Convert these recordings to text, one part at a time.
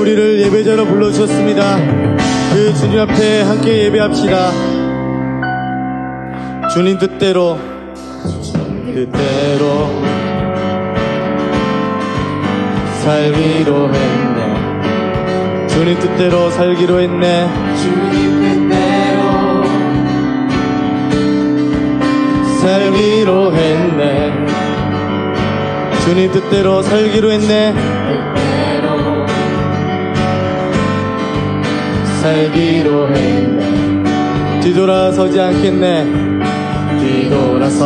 우리를 예배자로 불러주셨습니다. 그 주님 앞에 함께 예배합시다. 주님 뜻대로 살기로 했네. 주님 뜻대로 살기로 했네. 주님 뜻대로 살기로 했네. 주님 뜻대로 살기로 했네. 살기로 했네. 뒤돌아서지 않겠네. 뒤돌아서지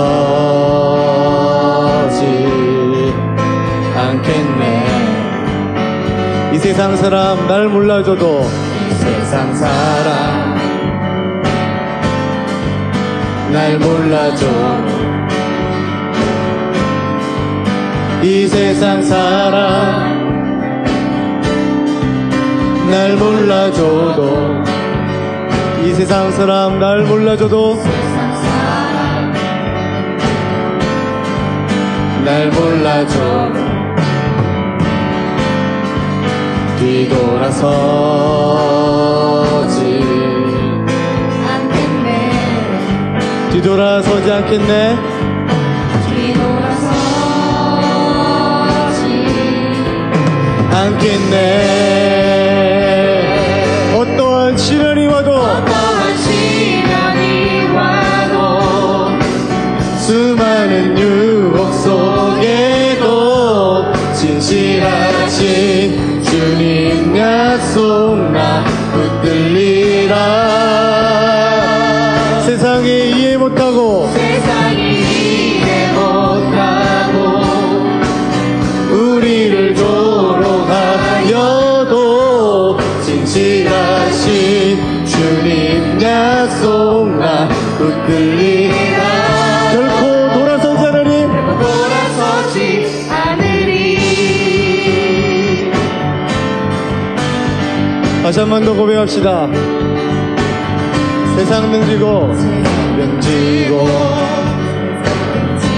않겠네. 이 세상 사람 날 몰라줘도 이 세상 사람 날 몰라줘도 이 세상 사람 날 몰라줘도 이 세상 사람 날 몰라줘도 날 몰라줘도 뒤돌아서지 않겠네. 뒤돌아서지 않겠네. 않겠네. 어떠한 시련이 와도 수많은 유혹 속에도 진실하신 주님 약속 나 붙들리라. 세상이 이해 못하고 우리를 조롱하여도 진실하신 주님 약속 나 붙들리라. 결코 돌아서지 않으리. 다시 한 번 더 고백합시다. 세상 명지고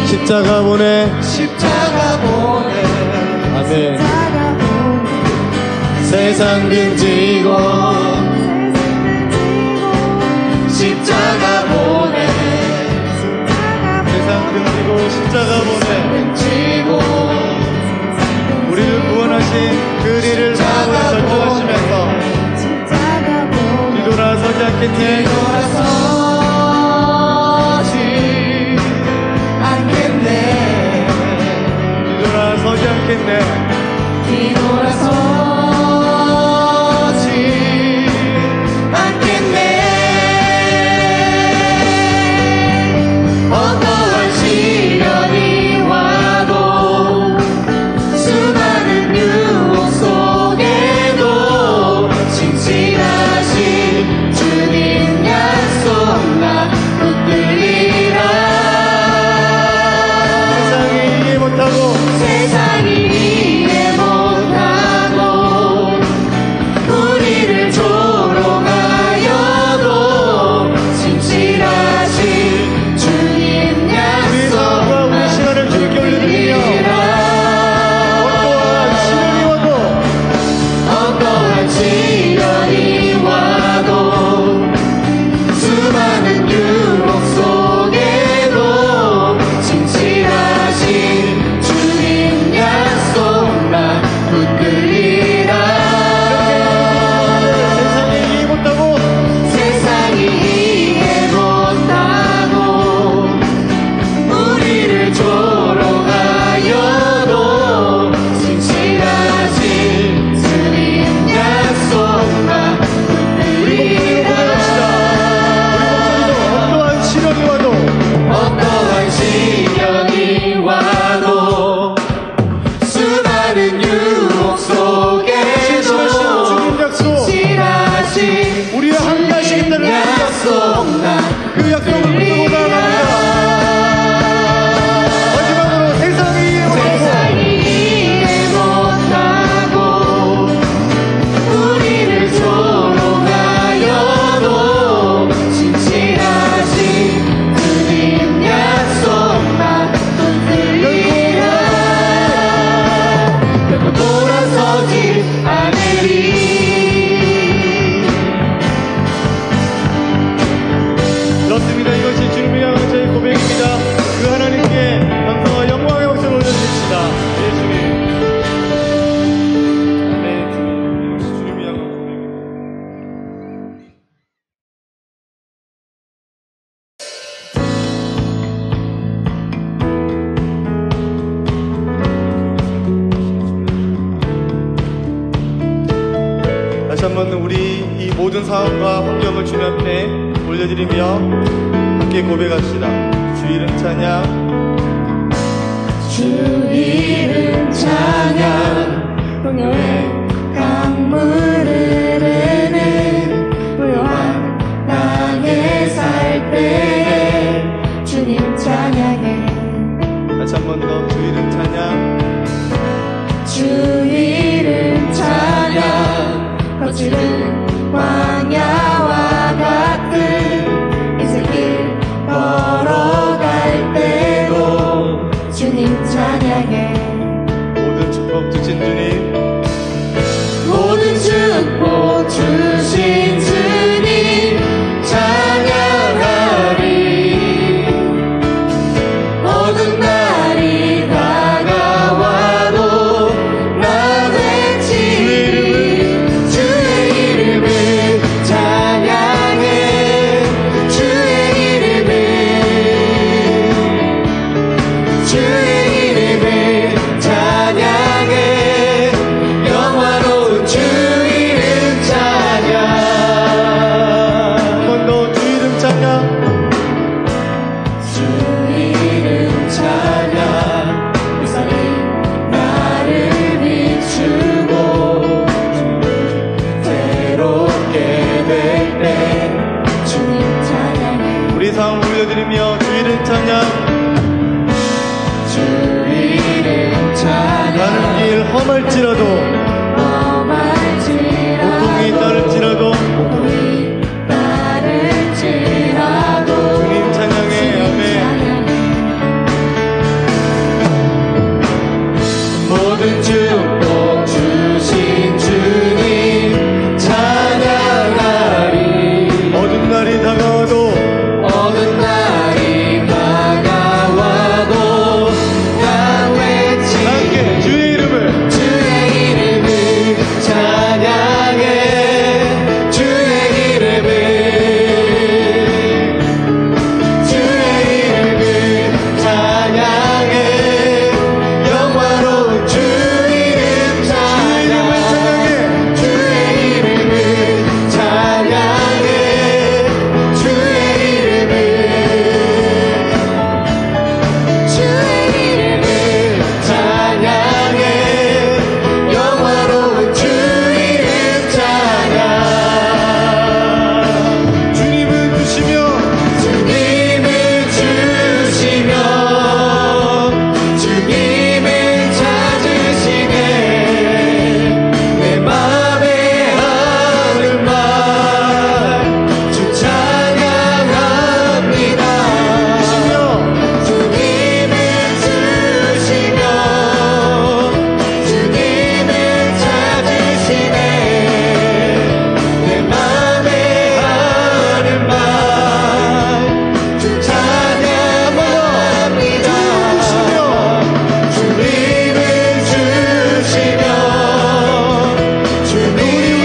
십자가 보내 아멘. 세상 등지고 십자가 보내. 세상 등지고 십자가 보내. 우리를 구원하신 그리를 마음으로 결정하시면서 뒤돌아서지 않겠네. 뒤돌아서지 않겠네. 어떠한 시련이 와도 수많은 유혹 속에도 진실하신 주님 약속 나 붙들리라. 세상이 이해 못하고 다시 한번 우리 이 모든 상황과 환경을 주님 앞에 올려드리며 함께 고백합시다. 주 이름 찬양, 주 이름 찬양, 풍요의 강물을 흐르는 부요한 땅에 살 때에 주님 찬양해. 다시 한 번 더 주 이름 찬양, 주 이름 찬양, 거칠은 광야와 같은 인생길 걸어갈 때도 주님 찬양해. 모든 축복 주신 주님, 모든 축복 주신 주님 찬양하리. 어두운 날이 다가와도 나 외치리. 주의 이름을 찬양해. 주의 이름을, 주의 이름을 찬양해. 영화로운 주 이름 찬양. 한 번 더 주 이름 찬양, 주 이름 찬양. 햇살이 나를 비추고 괴롭게 될 때 주님 찬양해. 우리 상황 올려드리며 주 이름 찬양, 주 이름 찬양. 가는 길 험할지라도 고통이 따를지라도 고통이 따를지라도 주님 찬양해. 아멘. 모든 축복 주신 주님 찬양하리. 어두운 날이 다가와도 어두운 날이 다가와도 난 외치리. 함께 주의 이름을, 주의 이름을 찬양해. 주의 이름을, 주의 이름을 찬양해. 영화로운 주 이름 찬양. 주의 이름을 찬양해. 주의 이름을, 주의 이름을 찬양해. 영화로운 주 이름 찬양. 주님은 주시며 주님을 주시며 주님을 찾으시네. 내 맘에 하는 말 주 찬양합니다. 주님을 주시며 주님을 찾으시네. 내 맘에 하는 말 주 찬양합니다. 주님을 주시며 주님을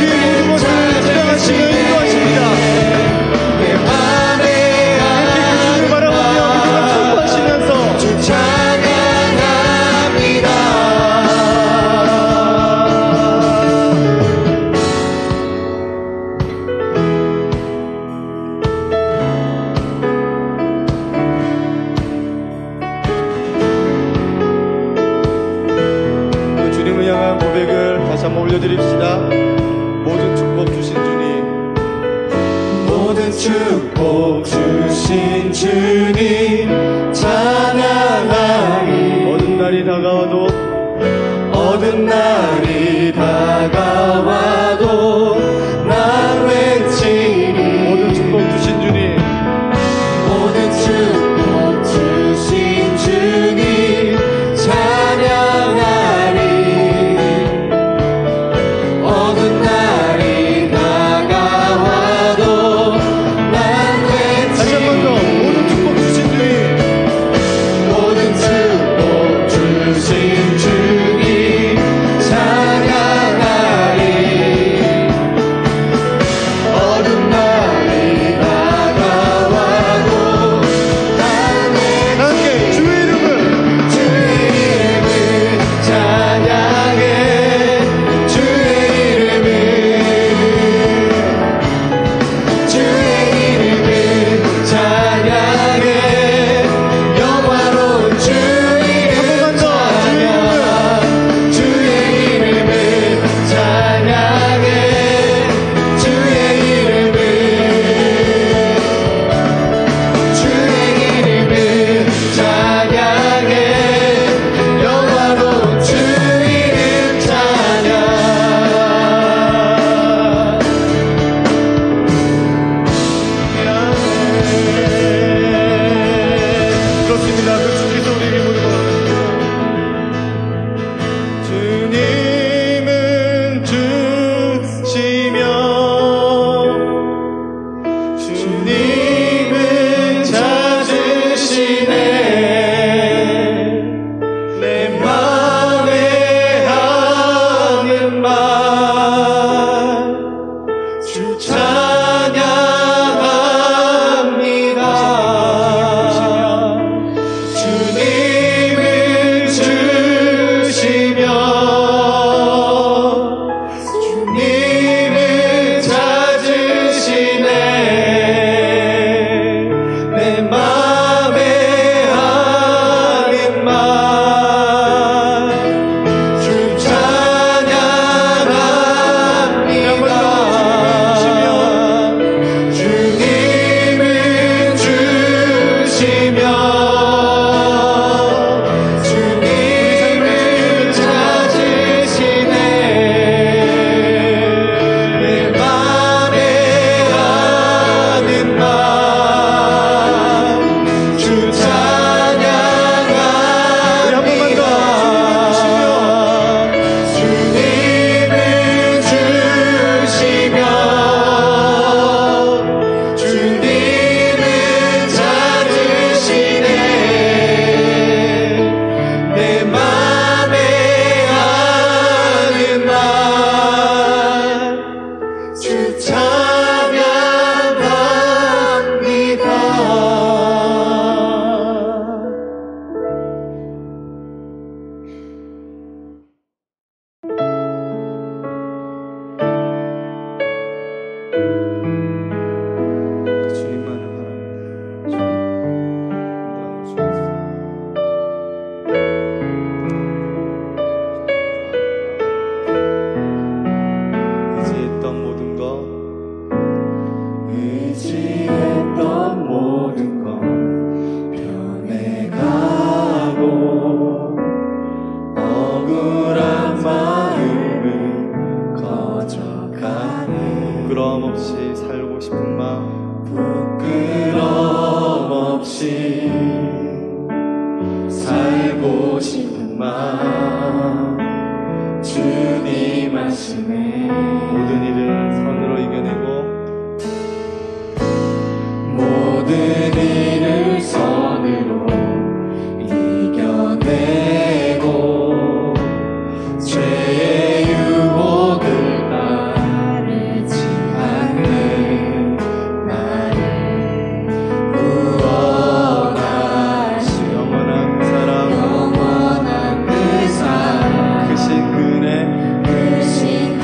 찾으시네. 내 맘에 하는 바라보며 기뻐하시면서 주 찬양합니다. 그 주님을 향한 고백을 다시 한번 올려드립시다. 모든 축복 주신 주님, 모든 축복 주신 주님 찬양하리. 어두운 날이 다가와도 어두운 날이 다가와도 난 외치리. 모든 축복 주신 주님, 모든 축복 주신 주님 찬양하리. 어두운 날이 다가와도 난 다시 한 번 더 외치리. 모든 축복 주신 주님, 모든 축복 주신 주님 찬양하리. 우울한 마음을 거저가네. 부끄러움 없이 살고 싶은 마음 부끄러움 없이 살고 싶은 마음 주님 하시네. 모든 일을 선으로 이겨내고 모든 일을 선으로 이겨내고 죄의 유혹을 따르지 않는 나를 구원하시오. 영원한 그 사랑 영원한 그 사랑 크신 그 은혜 크신 그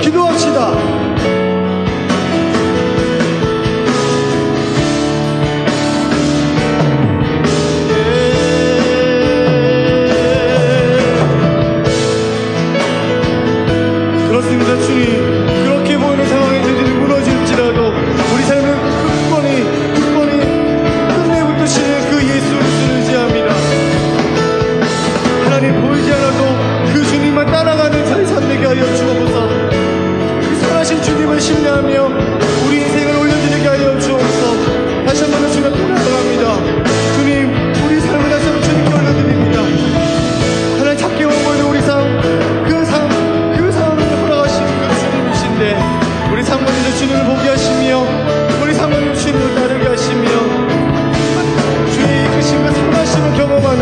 기도합시다. 그렇습니다. 주님, 그렇게 보이는 상황이 저들이 무너질지라도 우리 삶을 굳건히 끝내붙으시는 그 예수를 의지합니다. 하나님, 보이지 않아도 그 주님만 따라가는 저희 삶 되게 하여 주옵소서. 그 선하신 주님을 신뢰하며 우리 인생을 올려드리게 하여 주옵소서. 다시 한번 주님 앞에 나아갑니다. 주님, 우리 삶을 다시 한번 주님께 올려드립니다. 하나님, 작게 원하는 우리 삶, 그 상황을 돌아가시는 그 주님이신데 우리 상관에서 주님을 보게 하시며 우리 상관에서 주님을 따르게 하시며 주의 이끄심과 선하심을 경험하는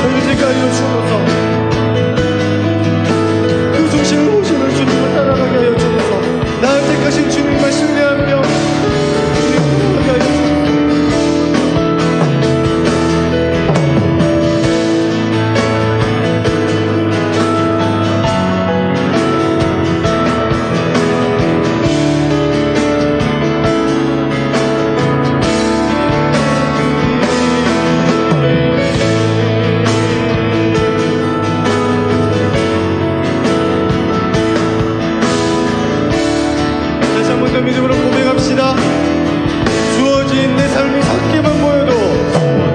저희들에게 하여 주옵소서. 그 중심을 보시는 주님을 따라가게 하여 주옵소서. 나를 택하신 주님만 신뢰하며 주님을 따라가게 하여 주옵소서. 믿음으로 고백합시다. 주어진 내 삶이 작게만 보여도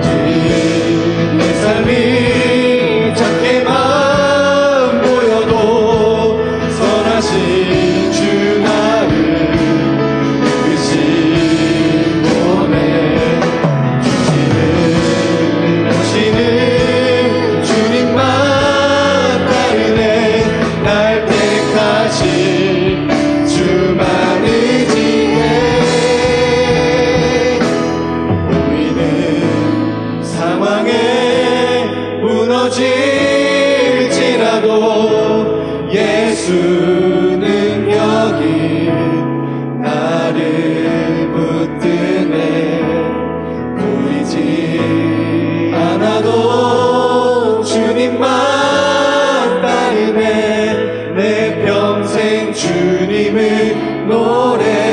주어진 내 삶이 작게만 보여도 선하신 주 나를 이끄신 보내 주시는 주님만 따르네 날 택하신 주만 무너질지라도 예수는 여기 나를 붙드네 보이지 않아도 주님만 따르네 내 평생 주님을 노래하리라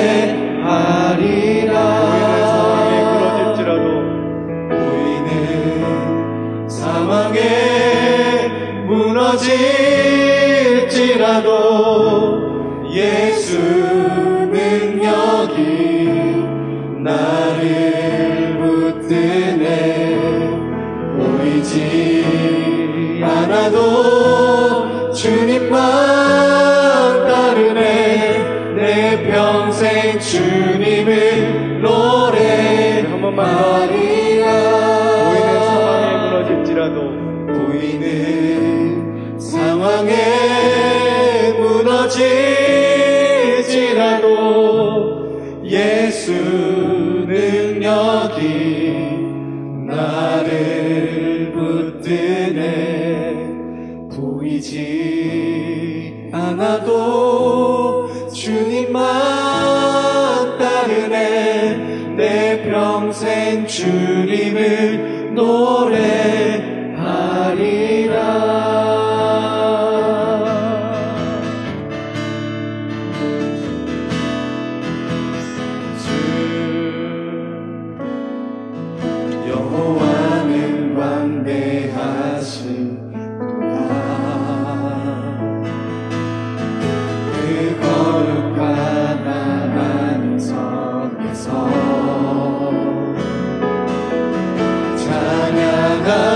무너질지라도 예수는 여기 나를 붙드네 보이지 않아도 주님만 따르네 내 평생 주님을 노래하리라 보이는 상황에 무너질지라도 예수는 여기 나를 붙드네 보이지 않아도 주님만 따르네 내 평생 주님을 노래하리라 여호와는 광대하신 그 거룩한 하나님 성에서 찬양하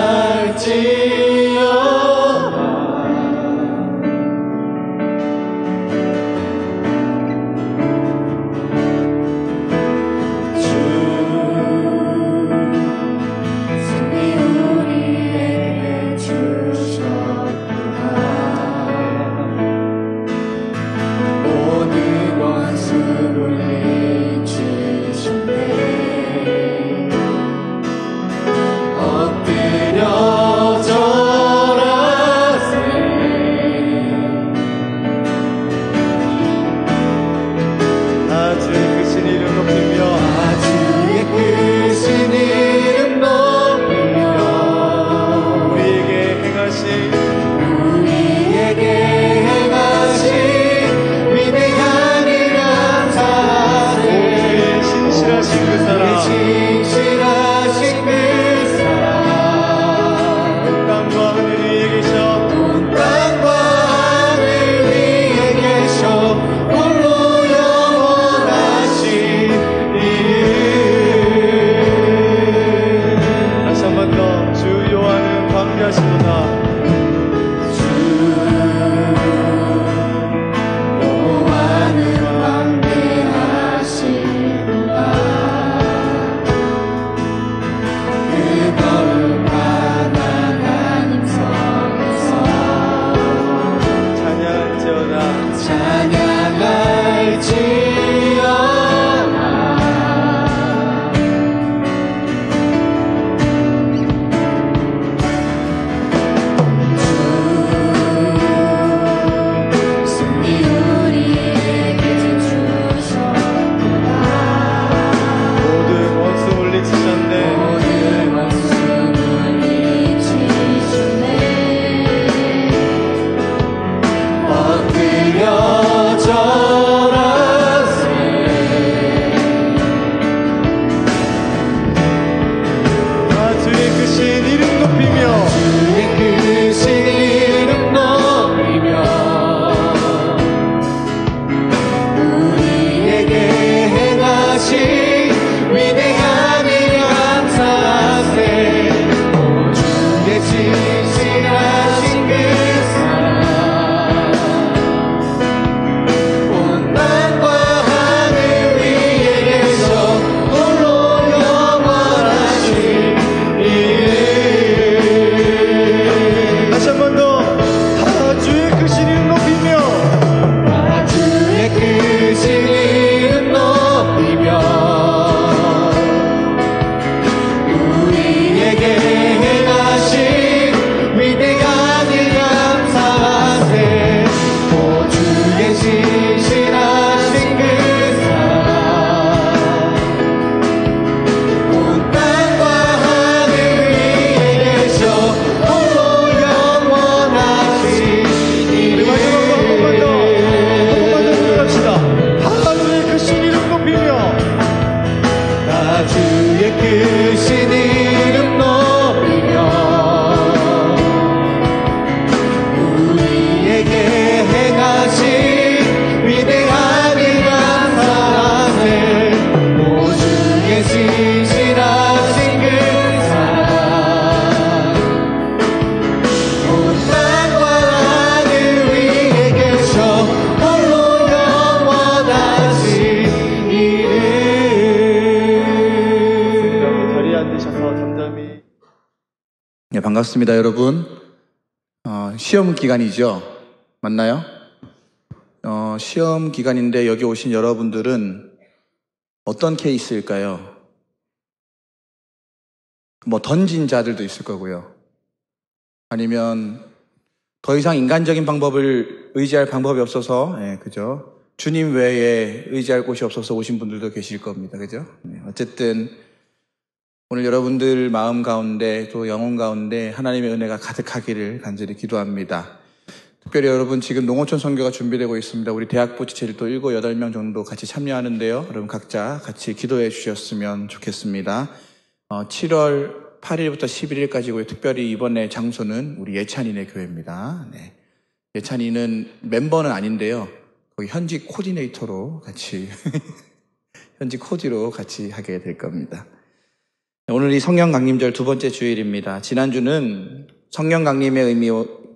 반갑습니다, 여러분. 시험 기간이죠? 맞나요? 시험 기간인데 여기 오신 여러분들은 어떤 케이스일까요? 뭐 던진 자들도 있을 거고요. 아니면 더 이상 인간적인 방법을 의지할 방법이 없어서, 그죠? 주님 외에 의지할 곳이 없어서 오신 분들도 계실 겁니다. 그죠? 어쨌든 오늘 여러분들 마음 가운데 또 영혼 가운데 하나님의 은혜가 가득하기를 간절히 기도합니다. 특별히 여러분 지금 농어촌 선교가 준비되고 있습니다. 우리 대학부 지체들도 7, 8명 정도 같이 참여하는데요. 여러분 각자 같이 기도해 주셨으면 좋겠습니다. 7월 8일부터 11일까지고요. 특별히 이번에 장소는 우리 예찬이네 교회입니다. 네. 예찬이는 멤버는 아닌데요. 거기 현직 코디네이터로 같이 현직 코디로 같이 하게 될 겁니다. 오늘 이 성령 강림절 두 번째 주일입니다. 지난주는 성령 강림의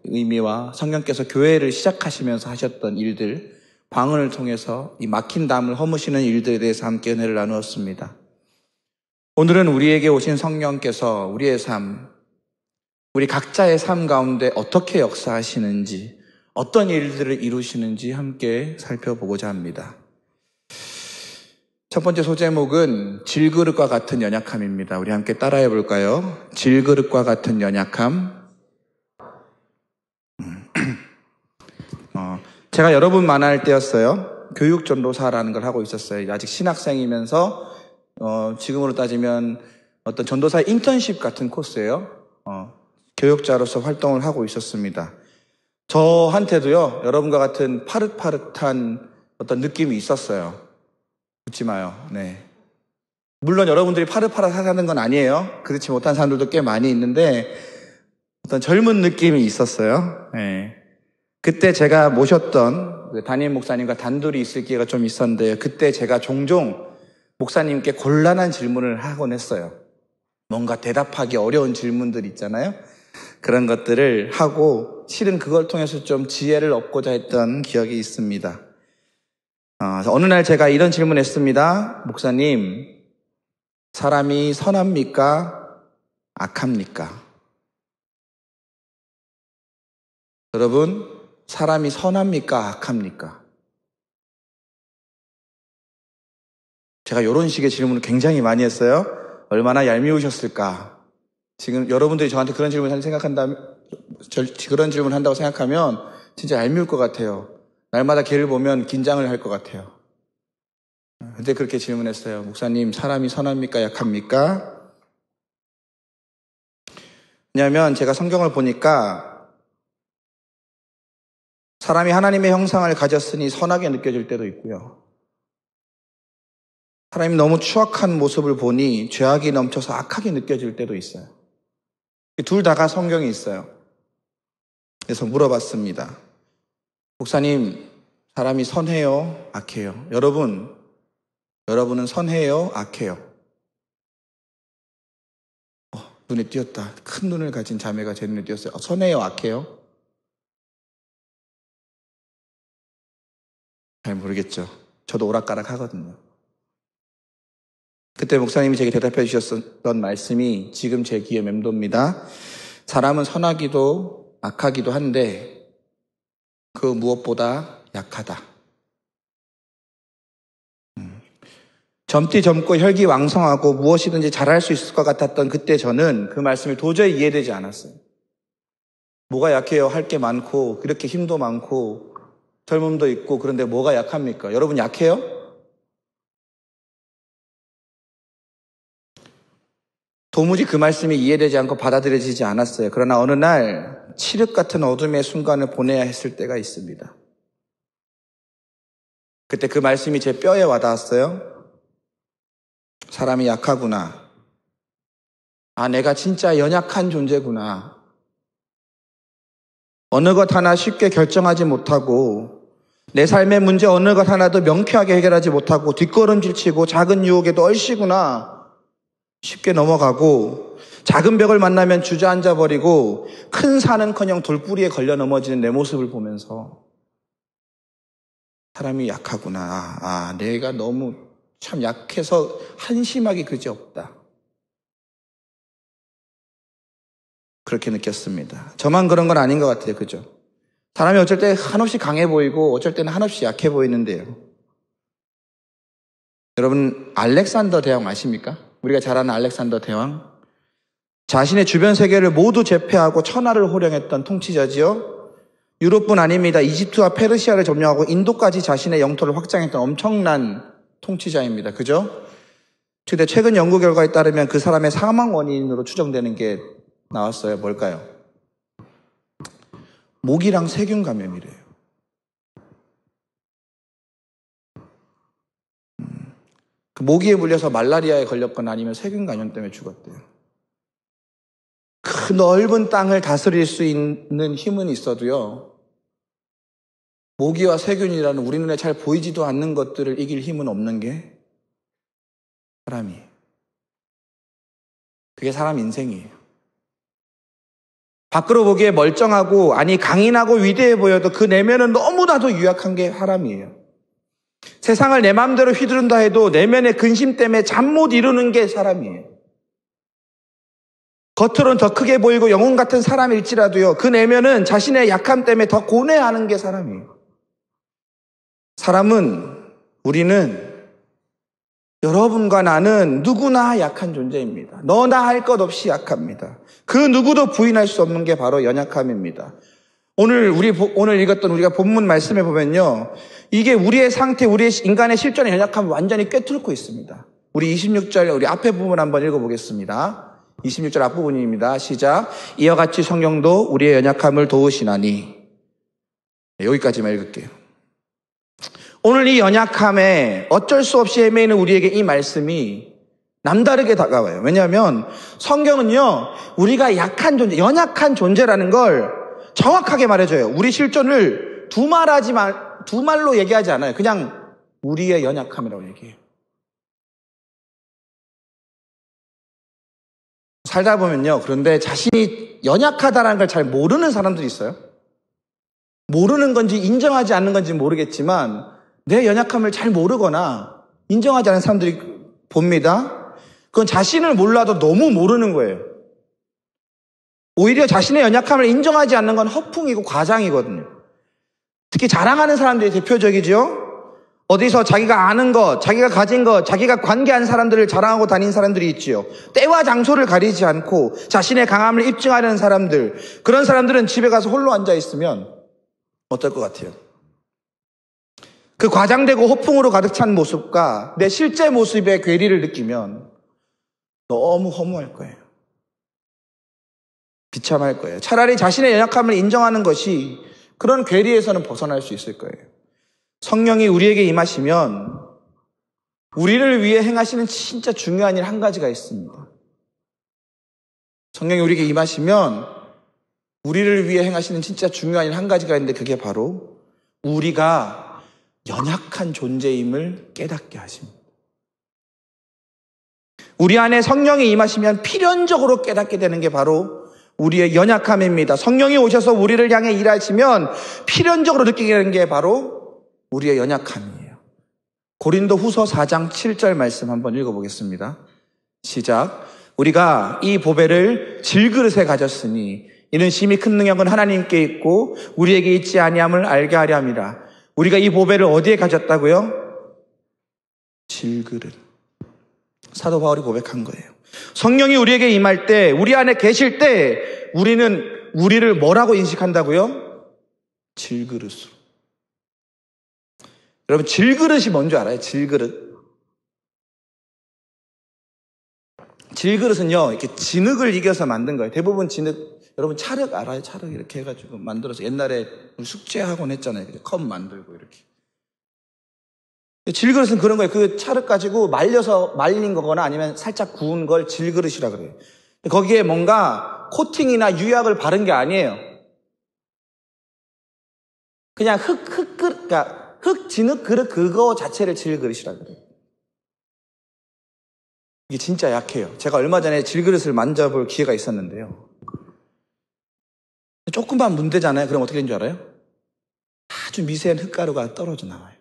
의미와 성령께서 교회를 시작하시면서 하셨던 일들, 방언을 통해서 이 막힌 담을 허무시는 일들에 대해서 함께 은혜를 나누었습니다. 오늘은 우리에게 오신 성령께서 우리의 삶, 우리 각자의 삶 가운데 어떻게 역사하시는지, 어떤 일들을 이루시는지 함께 살펴보고자 합니다. 첫 번째 소제목은 질그릇과 같은 연약함입니다. 우리 함께 따라해 볼까요? 질그릇과 같은 연약함. 제가 여러분 만날 때였어요. 교육전도사라는 걸 하고 있었어요. 아직 신학생이면서 지금으로 따지면 어떤 전도사의 인턴십 같은 코스예요. 교육자로서 활동을 하고 있었습니다. 저한테도요, 여러분과 같은 파릇파릇한 어떤 느낌이 있었어요. 웃지 마요. 네. 물론 여러분들이 파릇파릇하다는 건 아니에요. 그렇지 못한 사람들도 꽤 많이 있는데 어떤 젊은 느낌이 있었어요. 네. 그때 제가 모셨던 담임 목사님과 단둘이 있을 기회가 좀 있었는데 그때 제가 종종 목사님께 곤란한 질문을 하곤 했어요. 뭔가 대답하기 어려운 질문들 있잖아요. 그런 것들을 하고 실은 그걸 통해서 좀 지혜를 얻고자 했던 기억이 있습니다. 어느 날 제가 이런 질문을 했습니다. 목사님, 사람이 선합니까? 악합니까? 여러분, 사람이 선합니까? 악합니까? 제가 이런 식의 질문을 굉장히 많이 했어요. 얼마나 얄미우셨을까? 지금 여러분들이 저한테 그런 질문을 그런 질문을 한다고 생각하면 진짜 얄미울 것 같아요. 날마다 걔를 보면 긴장을 할 것 같아요. 근데 그렇게 질문했어요. 목사님, 사람이 선합니까? 약합니까? 왜냐하면 제가 성경을 보니까 사람이 하나님의 형상을 가졌으니 선하게 느껴질 때도 있고요. 사람이 너무 추악한 모습을 보니 죄악이 넘쳐서 악하게 느껴질 때도 있어요. 둘 다가 성경에 있어요. 그래서 물어봤습니다. 목사님, 사람이 선해요? 악해요? 여러분은 선해요? 악해요? 눈에 띄었다. 큰 눈을 가진 자매가 제 눈에 띄었어요. 선해요? 악해요? 잘 모르겠죠. 저도 오락가락 하거든요. 그때 목사님이 제게 대답해 주셨던 말씀이 지금 제 귀에 맴돕니다. 사람은 선하기도 악하기도 한데 그 무엇보다 약하다. 젊디 젊고 혈기왕성하고 무엇이든지 잘할 수 있을 것 같았던 그때 저는 그 말씀이 도저히 이해되지 않았어요. 뭐가 약해요? 할 게 많고 그렇게 힘도 많고 젊음도 있고 그런데 뭐가 약합니까? 여러분 약해요? 도무지 그 말씀이 이해되지 않고 받아들여지지 않았어요. 그러나 어느 날 칠흑 같은 어둠의 순간을 보내야 했을 때가 있습니다. 그때 그 말씀이 제 뼈에 와닿았어요. 사람이 약하구나. 내가 진짜 연약한 존재구나. 어느 것 하나 쉽게 결정하지 못하고 내 삶의 문제 어느 것 하나도 명쾌하게 해결하지 못하고 뒷걸음질 치고 작은 유혹에도 얼씨구나. 쉽게 넘어가고 작은 벽을 만나면 주저앉아 버리고 큰 산은커녕 돌뿌리에 걸려 넘어지는 내 모습을 보면서 사람이 약하구나. 내가 너무 참 약해서 한심하기 그지없다. 그렇게 느꼈습니다. 저만 그런 건 아닌 것 같아요. 그죠? 사람이 어쩔 때 한없이 강해 보이고 어쩔 때는 한없이 약해 보이는데요. 여러분 알렉산더 대왕 아십니까? 우리가 잘 아는 알렉산더 대왕. 자신의 주변 세계를 모두 제패하고 천하를 호령했던 통치자지요. 유럽뿐 아닙니다. 이집트와 페르시아를 점령하고 인도까지 자신의 영토를 확장했던 엄청난 통치자입니다. 그죠? 근데 최근 연구 결과에 따르면 그 사람의 사망 원인으로 추정되는 게 나왔어요. 뭘까요? 모기랑 세균 감염이래요. 그 모기에 물려서 말라리아에 걸렸거나 아니면 세균 감염 때문에 죽었대요. 그 넓은 땅을 다스릴 수 있는 힘은 있어도요. 모기와 세균이라는 우리 눈에 잘 보이지도 않는 것들을 이길 힘은 없는 게 사람이에요. 그게 사람 인생이에요. 밖으로 보기에 멀쩡하고 강인하고 위대해 보여도 그 내면은 너무나도 유약한 게 사람이에요. 세상을 내 마음대로 휘두른다 해도 내면의 근심 때문에 잠 못 이루는 게 사람이에요. 겉으로는 더 크게 보이고 영웅 같은 사람일지라도요. 그 내면은 자신의 약함 때문에 더 고뇌하는 게 사람이에요. 우리는 여러분과 나는 누구나 약한 존재입니다. 너나 할 것 없이 약합니다. 그 누구도 부인할 수 없는 게 바로 연약함입니다. 오늘 읽었던 우리가 본문 말씀에 보면요. 이게 우리의 상태, 우리의 인간의 실존의 연약함을 완전히 꿰뚫고 있습니다. 우리 26절, 우리 앞에 부분 한번 읽어보겠습니다. 26절 앞부분입니다. 시작. 이와 같이 성령도 우리의 연약함을 도우시나니. 여기까지만 읽을게요. 오늘 이 연약함에 어쩔 수 없이 헤매이는 우리에게 이 말씀이 남다르게 다가와요. 왜냐하면 성경은요, 우리가 약한 존재, 연약한 존재라는 걸 정확하게 말해줘요. 우리 실존을 두 말로 얘기하지 않아요. 그냥 우리의 연약함이라고 얘기해요. 살다 보면요, 그런데 자신이 연약하다는 걸 잘 모르는 사람들이 있어요. 모르는 건지 인정하지 않는 건지 모르겠지만 내 연약함을 잘 모르거나 인정하지 않는 사람들이 봅니다. 그건 자신을 몰라도 너무 모르는 거예요. 오히려 자신의 연약함을 인정하지 않는 건 허풍이고 과장이거든요. 특히 자랑하는 사람들이 대표적이죠. 어디서 자기가 아는 것, 자기가 가진 것, 자기가 관계한 사람들을 자랑하고 다니는 사람들이 있지요. 때와 장소를 가리지 않고 자신의 강함을 입증하려는 사람들, 그런 사람들은 집에 가서 홀로 앉아 있으면 어떨 것 같아요? 그 과장되고 호풍으로 가득 찬 모습과 내 실제 모습의 괴리를 느끼면 너무 허무할 거예요. 비참할 거예요. 차라리 자신의 연약함을 인정하는 것이 그런 괴리에서는 벗어날 수 있을 거예요. 성령이 우리에게 임하시면 우리를 위해 행하시는 진짜 중요한 일 한 가지가 있습니다. 성령이 우리에게 임하시면 우리를 위해 행하시는 진짜 중요한 일 한 가지가 있는데 그게 바로 우리가 연약한 존재임을 깨닫게 하십니다. 우리 안에 성령이 임하시면 필연적으로 깨닫게 되는 게 바로 우리의 연약함입니다. 성령이 오셔서 우리를 향해 일하시면 필연적으로 느끼게 되는 게 바로 우리의 연약함이에요. 고린도 후서 4장 7절 말씀 한번 읽어보겠습니다. 시작. 우리가 이 보배를 질그릇에 가졌으니 이는 심히 큰 능력은 하나님께 있고 우리에게 있지 아니함을 알게 하려 함이라. 우리가 이 보배를 어디에 가졌다고요? 질그릇. 사도 바울이 고백한 거예요. 성령이 우리에게 임할 때, 우리 안에 계실 때 우리는 우리를 뭐라고 인식한다고요? 질그릇으로. 여러분, 질그릇이 뭔지 알아요? 질그릇. 질그릇은요, 이렇게 진흙을 이겨서 만든 거예요. 대부분 진흙, 여러분 찰흙 알아요? 찰흙 이렇게 해가지고 만들어서 옛날에 숙제학원 했잖아요. 컵 만들고 이렇게. 질그릇은 그런 거예요. 그 찰흙 가지고 말려서 말린 거거나 아니면 살짝 구운 걸 질그릇이라 그래요. 거기에 뭔가 코팅이나 유약을 바른 게 아니에요. 그냥 그러니까 흙 진흙 그릇 그거 자체를 질그릇이라 그래요. 이게 진짜 약해요. 제가 얼마 전에 질그릇을 만져볼 기회가 있었는데요. 조금만 문대잖아요. 그럼 어떻게 되는 줄 알아요? 아주 미세한 흙가루가 떨어져 나와요.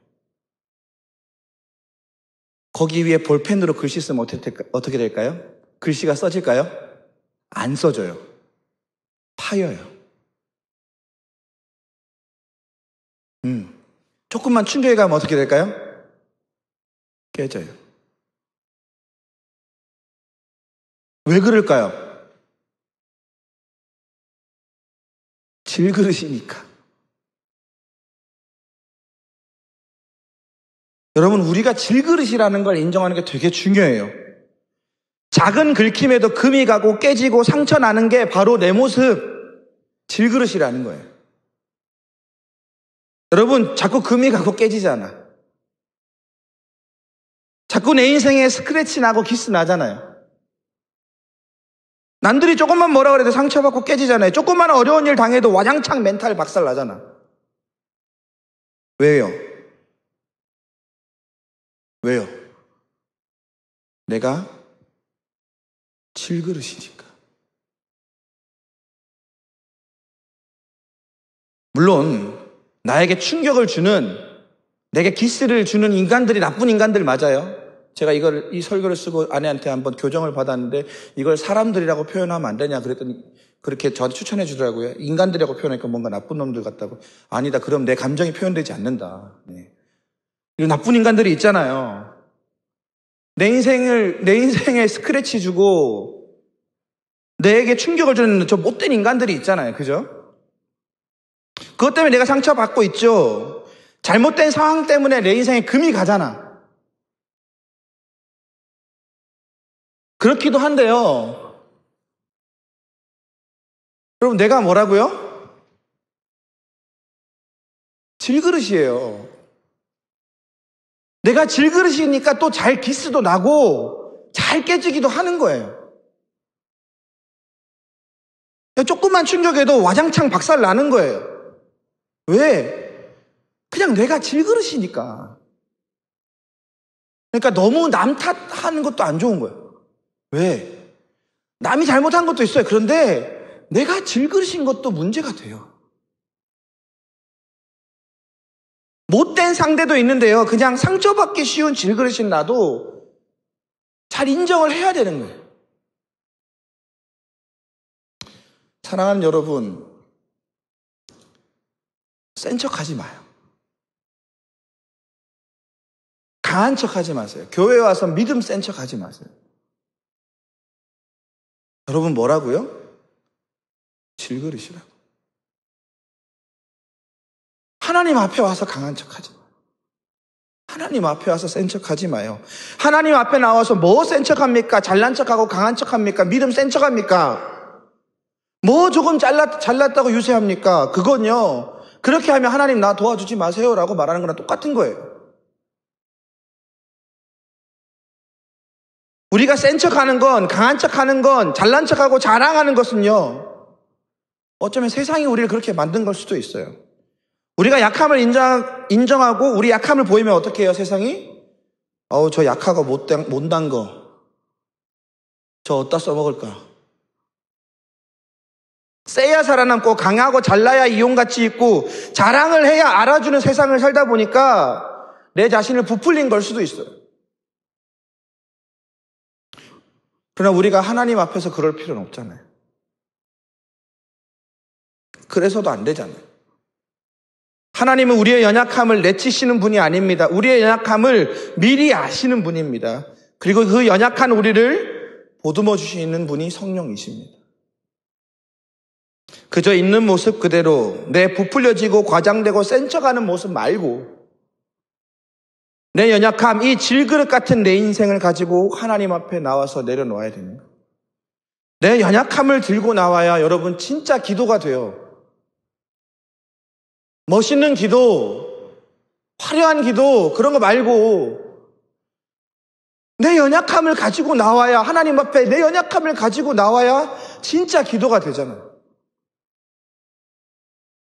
거기 위에 볼펜으로 글씨 쓰면 어떻게 될까요? 글씨가 써질까요? 안 써져요. 파여요. 조금만 충격이 가면 어떻게 될까요? 깨져요. 왜 그럴까요? 질그릇이니까. 여러분, 우리가 질그릇이라는 걸 인정하는 게 되게 중요해요. 작은 긁힘에도 금이 가고 깨지고 상처 나는 게 바로 내 모습, 질그릇이라는 거예요. 여러분, 자꾸 금이 가고 깨지잖아. 자꾸 내 인생에 스크래치 나고 기스 나잖아요. 남들이 조금만 뭐라 그래도 상처받고 깨지잖아요. 조금만 어려운 일 당해도 와장창 멘탈 박살 나잖아. 왜요? 왜요? 내가 질그릇이니까. 물론 나에게 충격을 주는, 내게 기스를 주는 인간들이 나쁜 인간들 맞아요. 제가 이 설교를 쓰고 아내한테 한번 교정을 받았는데 이걸 사람들이라고 표현하면 안 되냐 그랬더니 그렇게 저한테 추천해 주더라고요. 인간들이라고 표현하니까 뭔가 나쁜 놈들 같다고. 아니다. 그럼 내 감정이 표현되지 않는다. 네. 이런 나쁜 인간들이 있잖아요. 내 인생에 스크래치 주고 내게 충격을 주는 저 못된 인간들이 있잖아요. 그죠? 그것 때문에 내가 상처받고 있죠. 잘못된 상황 때문에 내 인생에 금이 가잖아. 그렇기도 한데요. 여러분, 내가 뭐라고요? 질그릇이에요. 내가 질그릇이니까 또 잘 기스도 나고 잘 깨지기도 하는 거예요. 조금만 충격에도 와장창 박살 나는 거예요. 왜? 그냥 내가 질그릇이니까. 그러니까 너무 남 탓하는 것도 안 좋은 거예요. 왜? 남이 잘못한 것도 있어요. 그런데 내가 질그릇인 것도 문제가 돼요. 못된 상대도 있는데요. 그냥 상처받기 쉬운 질그릇인 나도 잘 인정을 해야 되는 거예요. 사랑하는 여러분, 센 척하지 마요. 강한 척 하지 마세요. 교회에 와서 믿음 센 척 하지 마세요. 여러분 뭐라고요? 질그릇이라고. 하나님 앞에 와서 강한 척 하지 마요. 하나님 앞에 와서 센 척 하지 마요. 하나님 앞에 나와서 뭐 센 척 합니까? 잘난 척하고 강한 척 합니까? 믿음 센 척 합니까? 뭐 조금 잘났다고 유세합니까? 그건요, 그렇게 하면 하나님 나 도와주지 마세요라고 말하는 거랑 똑같은 거예요. 우리가 센 척하는 건, 강한 척하는 건, 잘난 척하고 자랑하는 것은요, 어쩌면 세상이 우리를 그렇게 만든 걸 수도 있어요. 우리가 약함을 인정하고 우리 약함을 보이면 어떻게 해요, 세상이? 저 약하고 못난 거, 저 어디다 써먹을까? 세야 살아남고 강하고 잘나야 이용가치 있고 자랑을 해야 알아주는 세상을 살다 보니까 내 자신을 부풀린 걸 수도 있어요. 그러나 우리가 하나님 앞에서 그럴 필요는 없잖아요. 그래서도 안 되잖아요. 하나님은 우리의 연약함을 내치시는 분이 아닙니다. 우리의 연약함을 미리 아시는 분입니다. 그리고 그 연약한 우리를 보듬어 주시는 분이 성령이십니다. 그저 있는 모습 그대로 내 부풀려지고 과장되고 센 척하는 모습 말고 내 연약함, 이 질그릇 같은 내 인생을 가지고 하나님 앞에 나와서 내려놓아야 됩니다. 내 연약함을 들고 나와야 여러분 진짜 기도가 돼요. 멋있는 기도, 화려한 기도, 그런 거 말고 내 연약함을 가지고 나와야, 하나님 앞에 내 연약함을 가지고 나와야 진짜 기도가 되잖아요.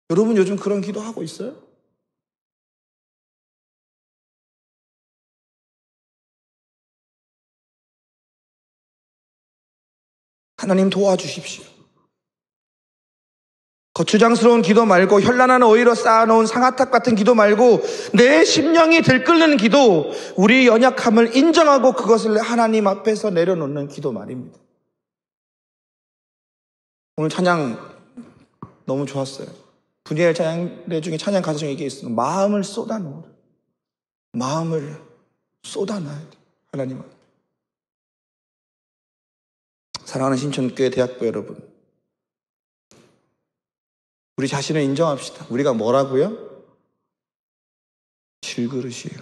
여러분 요즘 그런 기도 하고 있어요? 하나님 도와주십시오. 거추장스러운 기도 말고, 현란한 오히려 쌓아놓은 상아탑 같은 기도 말고, 내 심령이 들끓는 기도, 우리 연약함을 인정하고 그것을 하나님 앞에서 내려놓는 기도 말입니다. 오늘 찬양 너무 좋았어요. 분이엘 찬양대 중에 찬양 가사 중에 이게 있어요. 마음을 쏟아놓으라. 마음을 쏟아놔야 돼, 하나님 앞에. 사랑하는 신촌교회 대학부 여러분, 우리 자신을 인정합시다. 우리가 뭐라고요? 질그릇이에요.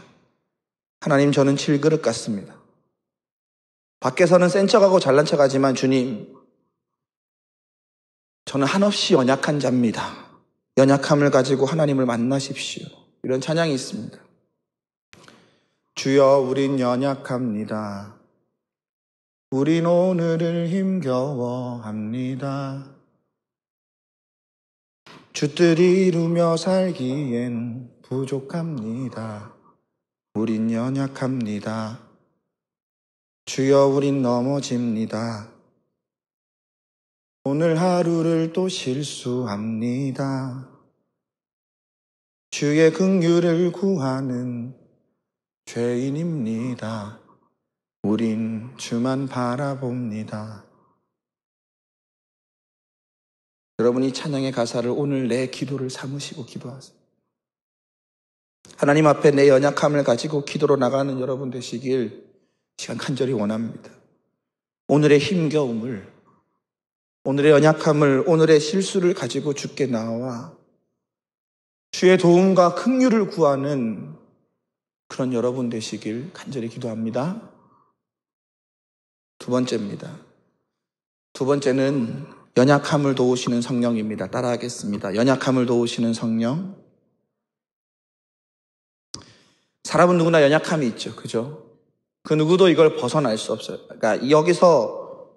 하나님, 저는 질그릇 같습니다. 밖에서는 센 척하고 잘난 척하지만 주님, 저는 한없이 연약한 자입니다. 연약함을 가지고 하나님을 만나십시오. 이런 찬양이 있습니다. 주여, 우린 연약합니다. 우린 오늘을 힘겨워합니다. 주 뜻 이루며 살기엔 부족합니다. 우린 연약합니다. 주여, 우린 넘어집니다. 오늘 하루를 또 실수합니다. 주의 긍휼을 구하는 죄인입니다. 우린 주만 바라봅니다. 여러분, 이 찬양의 가사를 오늘 내 기도를 삼으시고 기도하세요. 하나님 앞에 내 연약함을 가지고 기도로 나가는 여러분 되시길 시간 간절히 원합니다. 오늘의 힘겨움을, 오늘의 연약함을, 오늘의 실수를 가지고 주께 나와 주의 도움과 긍휼을 구하는 그런 여러분 되시길 간절히 기도합니다. 두 번째입니다. 두 번째는 연약함을 도우시는 성령입니다. 따라하겠습니다. 연약함을 도우시는 성령. 사람은 누구나 연약함이 있죠. 그죠? 그 누구도 이걸 벗어날 수 없어요. 그러니까 여기서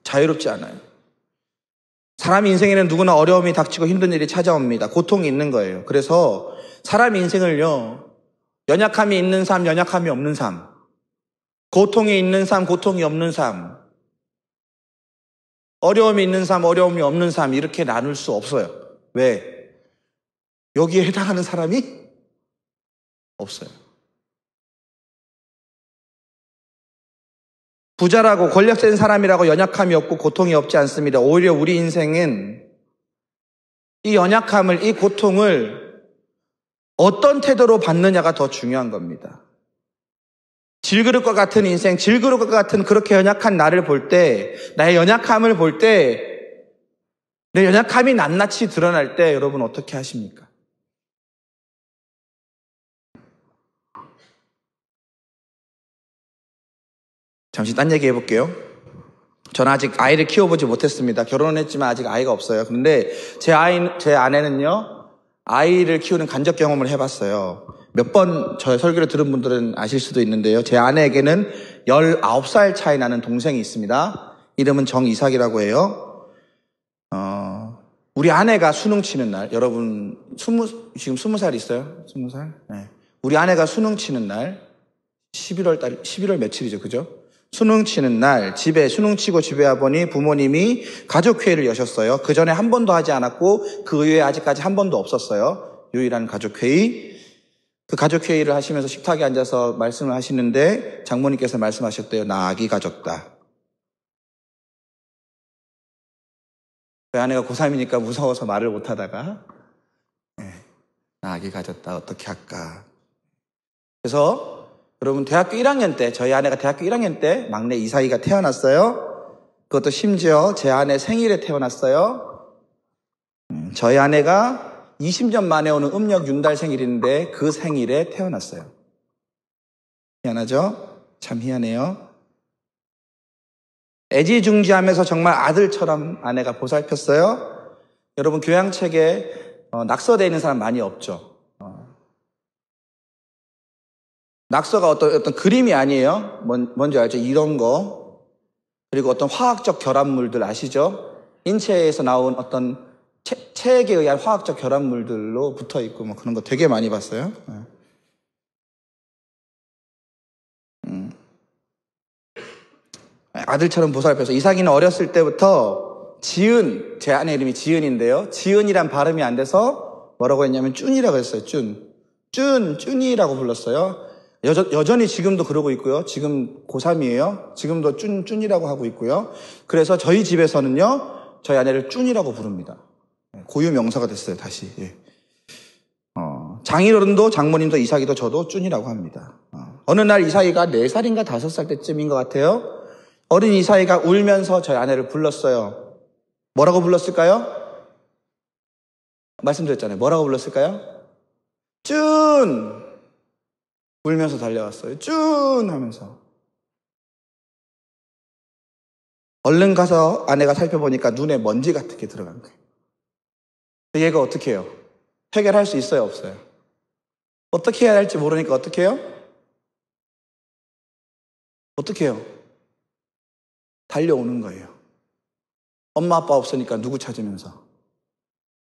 자유롭지 않아요. 사람 인생에는 누구나 어려움이 닥치고 힘든 일이 찾아옵니다. 고통이 있는 거예요. 그래서 사람 인생을요, 연약함이 있는 삶, 연약함이 없는 삶, 고통이 있는 삶, 고통이 없는 삶, 어려움이 있는 삶, 어려움이 없는 삶, 이렇게 나눌 수 없어요. 왜? 여기에 해당하는 사람이 없어요. 부자라고 권력센 사람이라고 연약함이 없고 고통이 없지 않습니다. 오히려 우리 인생은 이 연약함을, 이 고통을 어떤 태도로 받느냐가 더 중요한 겁니다. 질그릇과 같은 인생, 질그릇과 같은 그렇게 연약한 나를 볼 때, 나의 연약함을 볼 때, 내 연약함이 낱낱이 드러날 때 여러분 어떻게 하십니까? 잠시 딴 얘기 해볼게요. 저는 아직 아이를 키워보지 못했습니다. 결혼은 했지만 아직 아이가 없어요. 그런데 제 아내는요, 아이를 키우는 간접 경험을 해봤어요. 몇 번 저의 설교를 들은 분들은 아실 수도 있는데요. 제 아내에게는 19살 차이 나는 동생이 있습니다. 이름은 정이삭이라고 해요. 우리 아내가 수능 치는 날, 여러분, 지금 20살 있어요? 20살? 네. 우리 아내가 수능 치는 날, 11월 며칠이죠, 그죠? 수능 치는 날, 수능 치고 집에 와보니 부모님이 가족회의를 여셨어요. 그 전에 한 번도 하지 않았고, 그 이후에 아직까지 한 번도 없었어요. 유일한 가족회의. 그 가족회의를 하시면서 식탁에 앉아서 말씀을 하시는데, 장모님께서 말씀하셨대요. 나 아기 가졌다. 그 아내가 고3이니까 무서워서 말을 못하다가 나 아기 가졌다 어떻게 할까. 그래서 여러분 대학교 1학년 때 저희 아내가 대학교 1학년 때 막내 이사이가 태어났어요. 그것도 심지어 제 아내 생일에 태어났어요. 저희 아내가 20년 만에 오는 음력 윤달 생일인데 그 생일에 태어났어요. 희한하죠? 참 희한해요. 애지중지하면서 정말 아들처럼 아내가 보살폈어요. 여러분 교양책에 낙서되어 있는 사람 많이 없죠. 낙서가 어떤 그림이 아니에요. 뭔지 알죠? 이런 거. 그리고 어떤 화학적 결합물들 아시죠? 인체에서 나온 어떤 체액에 의한 화학적 결합물들로 붙어 있고 뭐 그런 거 되게 많이 봤어요. 아들처럼 보살펴서 이삭이는 어렸을 때부터 제 아내 이름이 지은인데요. 지은이란 발음이 안 돼서 뭐라고 했냐면 쭌이라고 했어요. 쭌이라고 불렀어요. 여전히 지금도 그러고 있고요. 지금 고3이에요. 지금도 쭌이라고 하고 있고요. 그래서 저희 집에서는요, 저희 아내를 쭌이라고 부릅니다. 고유 명사가 됐어요, 다시. 예. 장인어른도 장모님도 이삭이도 저도 쭌이라고 합니다. 어느 날 이삭이가 4살인가 5살 때쯤인 것 같아요. 어린 이삭이가 울면서 저희 아내를 불렀어요. 뭐라고 불렀을까요? 말씀드렸잖아요. 뭐라고 불렀을까요? 쭌! 울면서 달려왔어요. 쭌! 하면서. 얼른 가서 아내가 살펴보니까 눈에 먼지 같은 게 들어간 거예요. 얘가 어떻게 해요? 해결할 수 있어요? 없어요? 어떻게 해야 할지 모르니까 어떻게 해요? 어떻게 해요? 달려오는 거예요. 엄마 아빠 없으니까 누구 찾으면서?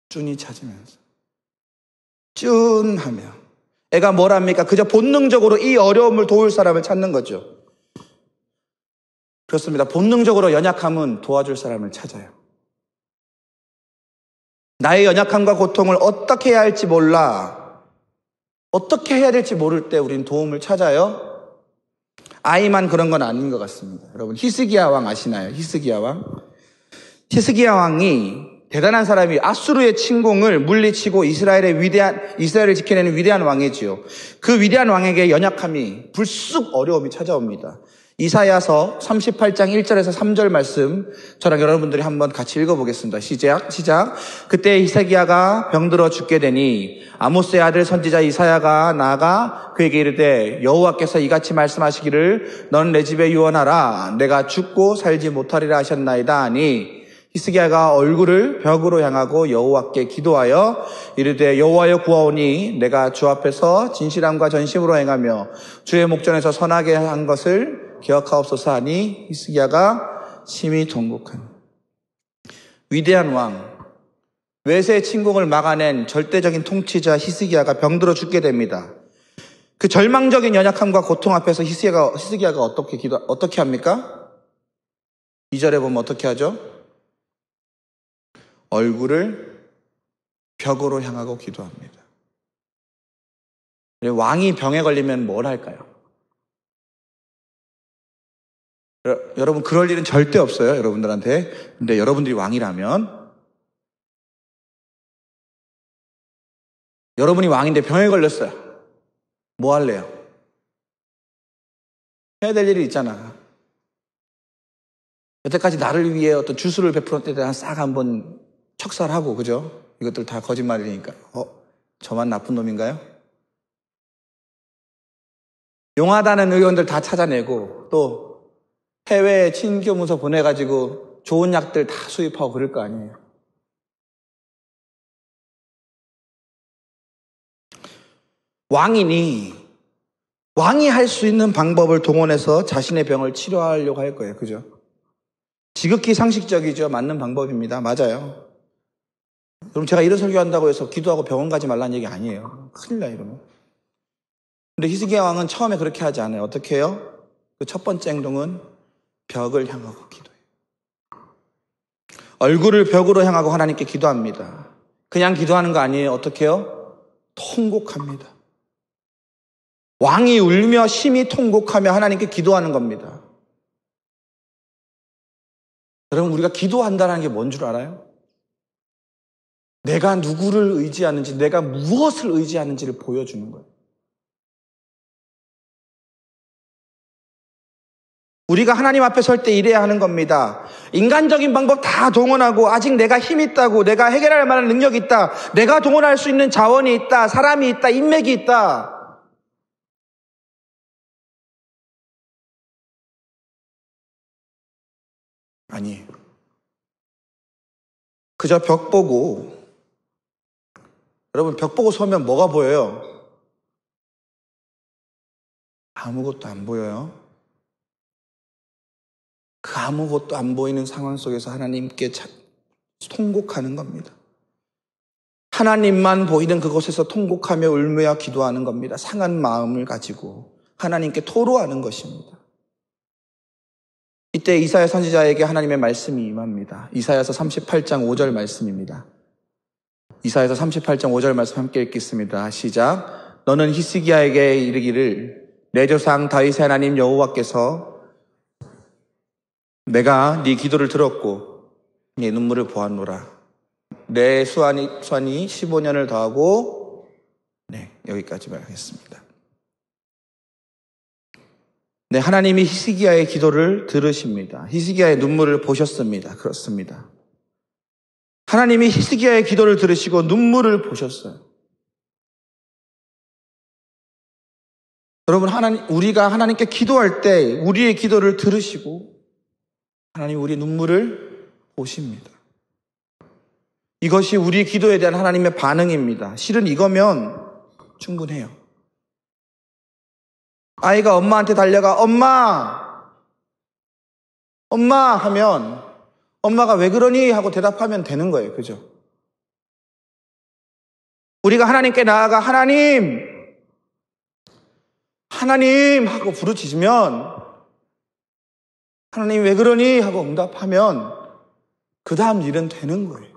쭌이 찾으면서. 쭌 하며. 애가 뭘 합니까? 그저 본능적으로 이 어려움을 도울 사람을 찾는 거죠. 그렇습니다. 본능적으로 연약함은 도와줄 사람을 찾아요. 나의 연약함과 고통을 어떻게 해야 할지 몰라. 어떻게 해야 될지 모를 때 우린 도움을 찾아요. 아이만 그런 건 아닌 것 같습니다. 여러분 히스기야 왕 아시나요? 히스기야 왕. 히스기야 왕이 대단한 사람이 아수르의 침공을 물리치고 이스라엘을 지켜내는 위대한 왕이지요. 그 위대한 왕에게 연약함이 불쑥 어려움이 찾아옵니다. 이사야서 38장 1절에서 3절 말씀 저랑 여러분들이 한번 같이 읽어보겠습니다. 시작. 그때 히스기야가 병들어 죽게 되니 아모스의 아들 선지자 이사야가 나아가 그에게 이르되 여호와께서 이같이 말씀하시기를 너는 내 집에 유언하라 내가 죽고 살지 못하리라 하셨나이다 하니 히스기야가 얼굴을 벽으로 향하고 여호와께 기도하여 이르되 여호와여 구하오니 내가 주 앞에서 진실함과 전심으로 행하며 주의 목전에서 선하게 한 것을 기억하옵소서 하니 히스기야가 심히 통곡한 위대한 왕 외세의 침공을 막아낸 절대적인 통치자 히스기야가 병들어 죽게 됩니다. 그 절망적인 연약함과 고통 앞에서 히스기야가 어떻게 합니까? 2절에 보면 어떻게 하죠? 얼굴을 벽으로 향하고 기도합니다. 왕이 병에 걸리면 뭘 할까요? 여러분 그럴 일은 절대 없어요. 여러분들한테. 근데 여러분들이 왕이라면 여러분이 왕인데 병에 걸렸어요. 뭐 할래요? 해야 될 일이 있잖아. 여태까지 나를 위해 어떤 주술을 베풀었을 때 싹 한번 척살하고, 그죠? 이것들 다 거짓말이니까. 저만 나쁜 놈인가요? 용하다는 의원들 다 찾아내고, 또 해외에 친교문서 보내가지고 좋은 약들 다 수입하고 그럴 거 아니에요. 왕이 할 수 있는 방법을 동원해서 자신의 병을 치료하려고 할 거예요. 그죠? 지극히 상식적이죠. 맞는 방법입니다. 맞아요. 그럼 제가 이런 설교한다고 해서 기도하고 병원 가지 말라는 얘기 아니에요. 큰일 나요, 이러면. 근데 히스기야 왕은 처음에 그렇게 하지 않아요. 어떻게 해요? 그 첫 번째 행동은 벽을 향하고 기도해요. 얼굴을 벽으로 향하고 하나님께 기도합니다. 그냥 기도하는 거 아니에요. 어떻게 해요? 통곡합니다. 왕이 울며 심히 통곡하며 하나님께 기도하는 겁니다. 여러분, 우리가 기도한다는 게 뭔 줄 알아요? 내가 누구를 의지하는지, 내가 무엇을 의지하는지를 보여주는 거예요. 우리가 하나님 앞에 설 때 이래야 하는 겁니다. 인간적인 방법 다 동원하고 아직 내가 힘이 있다고, 내가 해결할 만한 능력이 있다, 내가 동원할 수 있는 자원이 있다, 사람이 있다, 인맥이 있다. 아니에요. 그저 벽 보고, 여러분 벽 보고 서면 뭐가 보여요? 아무것도 안 보여요. 그 아무것도 안 보이는 상황 속에서 하나님께 통곡하는 겁니다. 하나님만 보이는 그곳에서 통곡하며 울며 기도하는 겁니다. 상한 마음을 가지고 하나님께 토로하는 것입니다. 이때 이사야 선지자에게 하나님의 말씀이 임합니다. 이사야서 38장 5절 말씀입니다. 이사야서 38장 5절 말씀 함께 읽겠습니다. 시작. 너는 히스기야에게 이르기를 내 조상 다윗의 하나님 여호와께서 내가 네 기도를 들었고 네 눈물을 보았노라. 내 수완이 15년을 더하고 여기까지만 하겠습니다. 네, 하나님이 히스기야의 기도를 들으십니다. 히스기야의 눈물을 보셨습니다. 그렇습니다. 하나님이 히스기야의 기도를 들으시고 눈물을 보셨어요. 여러분, 우리가 하나님께 기도할 때 우리의 기도를 들으시고 하나님 우리의 눈물을 보십니다. 이것이 우리 기도에 대한 하나님의 반응입니다. 실은 이거면 충분해요. 아이가 엄마한테 달려가 엄마 하면 엄마가 왜 그러니 하고 대답하면 되는 거예요. 그죠? 우리가 하나님께 나아가 하나님 하고 부르짖으면 하나님 왜 그러니 하고 응답하면 그 다음 일은 되는 거예요.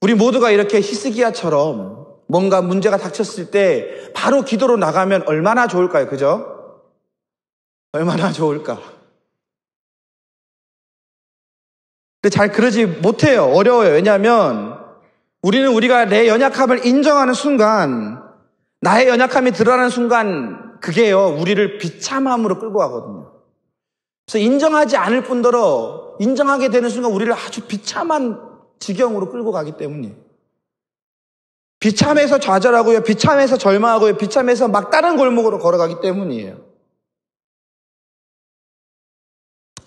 우리 모두가 이렇게 히스기야처럼 뭔가 문제가 닥쳤을 때 바로 기도로 나가면 얼마나 좋을까요? 그죠? 얼마나 좋을까? 근데 잘 그러지 못해요. 어려워요. 왜냐하면 우리가 내 연약함을 인정하는 순간, 나의 연약함이 드러나는 순간 그게요, 우리를 비참함으로 끌고 가거든요. 그래서 인정하지 않을 뿐더러 인정하게 되는 순간 우리를 아주 비참한 지경으로 끌고 가기 때문이에요. 비참해서 좌절하고요, 비참해서 절망하고요, 비참해서 막 다른 골목으로 걸어가기 때문이에요.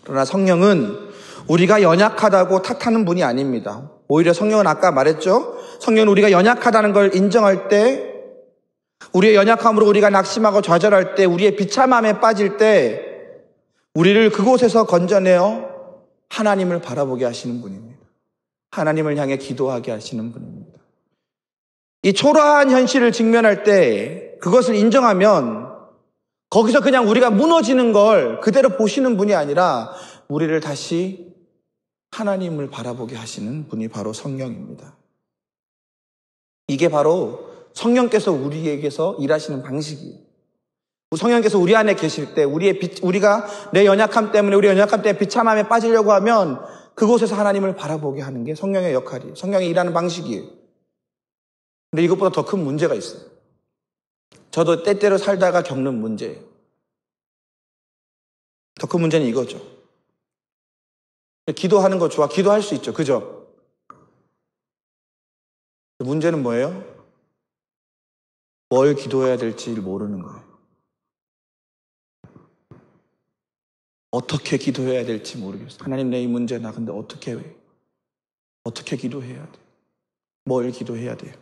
그러나 성령은 우리가 연약하다고 탓하는 분이 아닙니다. 오히려 성령은 아까 말했죠? 성령은 우리가 연약하다는 걸 인정할 때, 우리의 연약함으로 우리가 낙심하고 좌절할 때, 우리의 비참함에 빠질 때 우리를 그곳에서 건져내어 하나님을 바라보게 하시는 분입니다. 하나님을 향해 기도하게 하시는 분입니다. 이 초라한 현실을 직면할 때 그것을 인정하면 거기서 그냥 우리가 무너지는 걸 그대로 보시는 분이 아니라 우리를 다시 하나님을 바라보게 하시는 분이 바로 성령입니다. 이게 바로 성령께서 우리에게서 일하시는 방식이에요. 성령께서 우리 안에 계실 때 우리가 내 연약함 때문에 우리 연약함 때문에 비참함에 빠지려고 하면 그곳에서 하나님을 바라보게 하는 게 성령의 역할이에요. 성령이 일하는 방식이에요. 근데 이것보다 더 큰 문제가 있어요. 저도 때때로 살다가 겪는 문제예요. 더 큰 문제는 이거죠. 기도하는 거 좋아. 기도할 수 있죠. 그죠? 문제는 뭐예요? 뭘 기도해야 될지 모르는 거예요. 어떻게 기도해야 될지 모르겠어요. 하나님, 내 이 문제 나 근데 어떻게 기도해야 돼? 뭘 기도해야 돼요?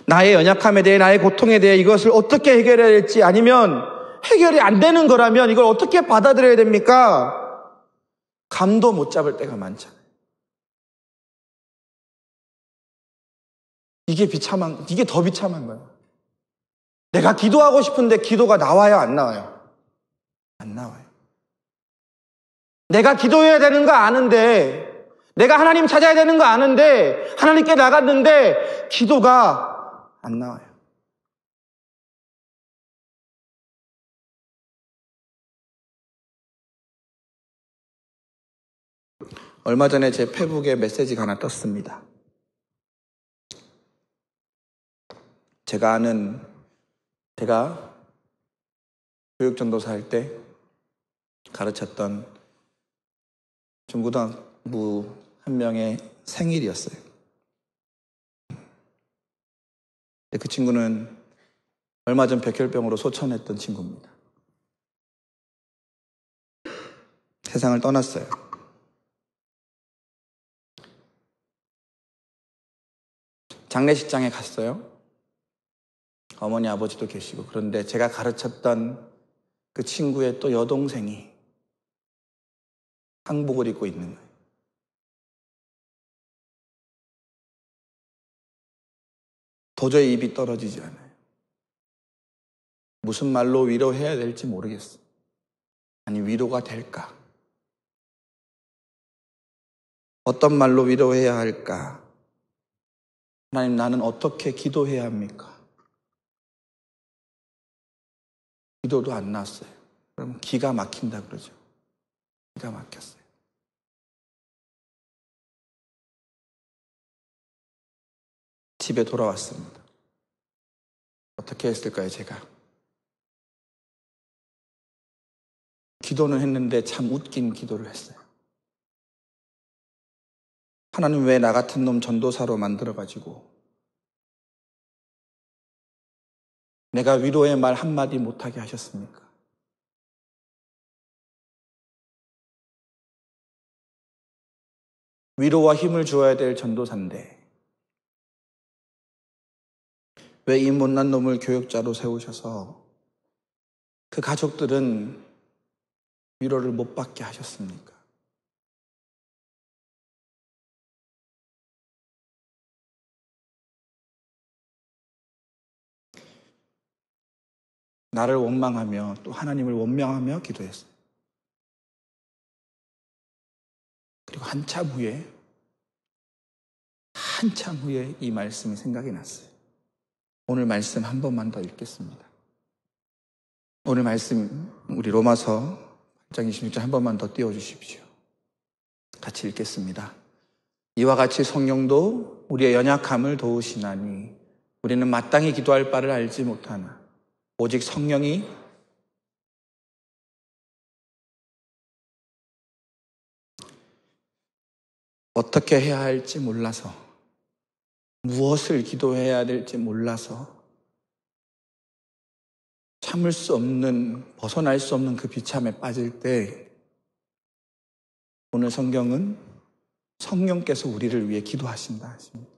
나의 연약함에 대해, 나의 고통에 대해 이것을 어떻게 해결해야 될지, 아니면 해결이 안 되는 거라면 이걸 어떻게 받아들여야 됩니까? 감도 못 잡을 때가 많잖아요. 이게 더 비참한 거예요. 내가 기도하고 싶은데 기도가 나와요, 안 나와요? 안 나와요. 내가 기도해야 되는 거 아는데, 내가 하나님 찾아야 되는 거 아는데, 하나님께 나갔는데 기도가 안 나와요. 얼마 전에 제 페북에 메시지가 하나 떴습니다. 제가 교육전도사 할 때 가르쳤던 중고등부 한 명의 생일이었어요. 그 친구는 얼마 전 백혈병으로 소천했던 친구입니다. 세상을 떠났어요. 장례식장에 갔어요. 어머니, 아버지도 계시고. 그런데 제가 가르쳤던 그 친구의 또 여동생이 항복을 입고 있는 거예요. 도저히 입이 떨어지지 않아요. 무슨 말로 위로해야 될지 모르겠어요. 아니, 위로가 될까? 어떤 말로 위로해야 할까? 하나님, 나는 어떻게 기도해야 합니까? 기도도 안 나왔어요. 그럼 기가 막힌다 그러죠. 기가 막혔어요. 집에 돌아왔습니다. 어떻게 했을까요, 제가? 기도는 했는데 참 웃긴 기도를 했어요. 하나님, 왜 나 같은 놈 전도사로 만들어가지고 내가 위로의 말 한마디 못하게 하셨습니까? 위로와 힘을 주어야 될 전도사인데 왜 이 못난 놈을 교역자로 세우셔서 그 가족들은 위로를 못 받게 하셨습니까? 나를 원망하며 또 하나님을 원망하며 기도했어요. 그리고 한참 후에 이 말씀이 생각이 났어요. 오늘 말씀 한 번만 더 읽겠습니다. 오늘 말씀 우리 로마서 8장 26절 한 번만 더 띄워주십시오. 같이 읽겠습니다. 이와 같이 성령도 우리의 연약함을 도우시나니 우리는 마땅히 기도할 바를 알지 못하나 오직 성령이 어떻게 해야 할지 몰라서, 무엇을 기도해야 될지 몰라서 참을 수 없는, 벗어날 수 없는 그 비참에 빠질 때 오늘 성경은 성령께서 우리를 위해 기도하신다 하십니다.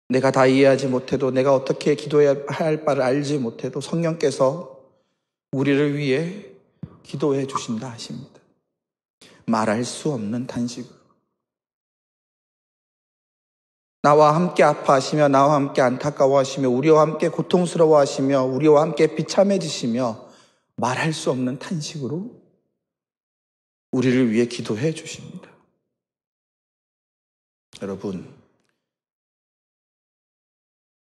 내가 다 이해하지 못해도, 내가 어떻게 기도해야 할 바를 알지 못해도 성령께서 우리를 위해 기도해 주신다 하십니다. 말할 수 없는 탄식으로. 나와 함께 아파하시며 나와 함께 안타까워하시며 우리와 함께 고통스러워하시며 우리와 함께 비참해지시며 말할 수 없는 탄식으로 우리를 위해 기도해 주십니다. 여러분,